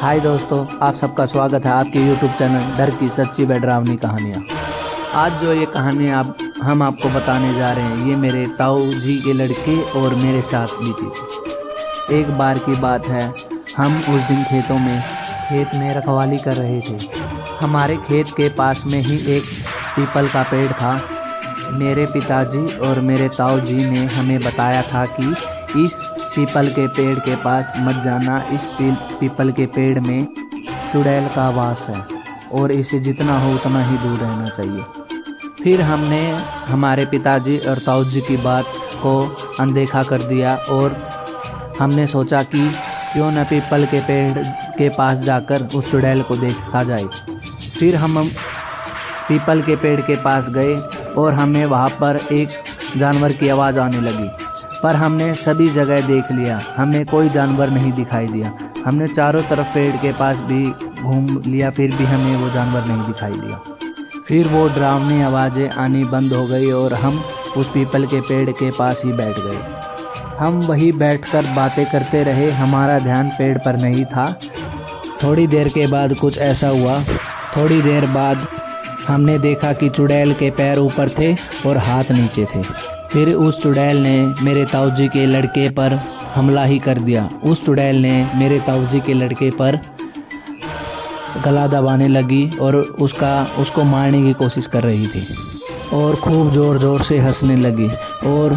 हाय दोस्तों, आप सबका स्वागत है आपके YouTube चैनल डर की सच्ची व डरावनी कहानियाँ। आज जो ये कहानी हम आपको बताने जा रहे हैं, ये मेरे ताऊ जी के लड़के और मेरे साथ बीती थी। एक बार की बात है, हम उस दिन खेत में रखवाली कर रहे थे। हमारे खेत के पास में ही एक पीपल का पेड़ था। मेरे पिताजी और मेरे ताऊ जी ने हमें बताया था कि इस पीपल के पेड़ के पास मत जाना। इस पीपल के पेड़ में चुड़ैल का वास है और इसे जितना हो उतना ही दूर रहना चाहिए। फिर हमने हमारे पिताजी और ताऊ जी की बात को अनदेखा कर दिया और हमने सोचा कि क्यों न पीपल के पेड़ के पास जाकर उस चुड़ैल को देखा जाए। फिर हम पीपल के पेड़ के पास गए और हमें वहाँ पर एक जानवर की आवाज़ आने लगी, पर हमने सभी जगह देख लिया, हमें कोई जानवर नहीं दिखाई दिया। हमने चारों तरफ पेड़ के पास भी घूम लिया, फिर भी हमें वो जानवर नहीं दिखाई दिया। फिर वो डरावनी आवाज़ें आनी बंद हो गई और हम उस पीपल के पेड़ के पास ही बैठ गए। हम वहीं बैठकर बातें करते रहे, हमारा ध्यान पेड़ पर नहीं था। थोड़ी देर के बाद कुछ ऐसा हुआ। थोड़ी देर बाद हमने देखा कि चुड़ैल के पैर ऊपर थे और हाथ नीचे थे। फिर उस चुड़ैल ने मेरे ताऊ जी के लड़के पर हमला ही कर दिया। उस चुड़ैल ने मेरे ताऊ जी के लड़के पर गला दबाने लगी और उसको मारने की कोशिश कर रही थी और खूब ज़ोर ज़ोर से हंसने लगी। और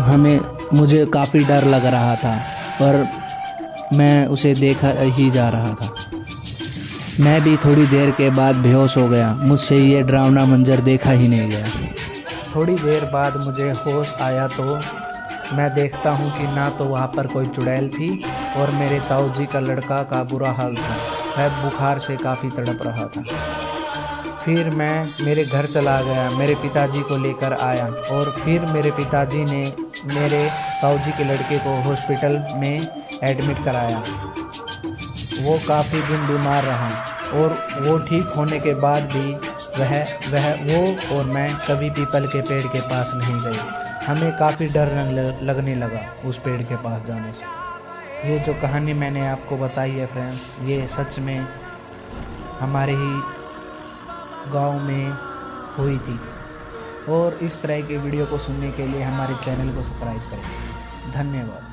मुझे काफ़ी डर लग रहा था, पर मैं उसे देखा ही जा रहा था। मैं भी थोड़ी देर के बाद बेहोश हो गया। मुझसे ये डरावना मंजर देखा ही नहीं गया। थोड़ी देर बाद मुझे होश आया तो मैं देखता हूँ कि ना तो वहाँ पर कोई चुड़ैल थी और मेरे ताऊ जी का लड़का का बुरा हाल था। वह बुखार से काफ़ी तड़प रहा था। फिर मैं मेरे घर चला गया, मेरे पिताजी को लेकर आया और फिर मेरे पिताजी ने मेरे ताऊ जी के लड़के को हॉस्पिटल में एडमिट कराया। वो काफ़ी दिन बीमार रहा और वो ठीक होने के बाद भी वो और मैं कभी पीपल के पेड़ के पास नहीं गए। हमें काफ़ी डर लगने लगा उस पेड़ के पास जाने से। ये जो कहानी मैंने आपको बताई है फ्रेंड्स, ये सच में हमारे ही गांव में हुई थी। और इस तरह के वीडियो को सुनने के लिए हमारे चैनल को सब्सक्राइब करें। धन्यवाद।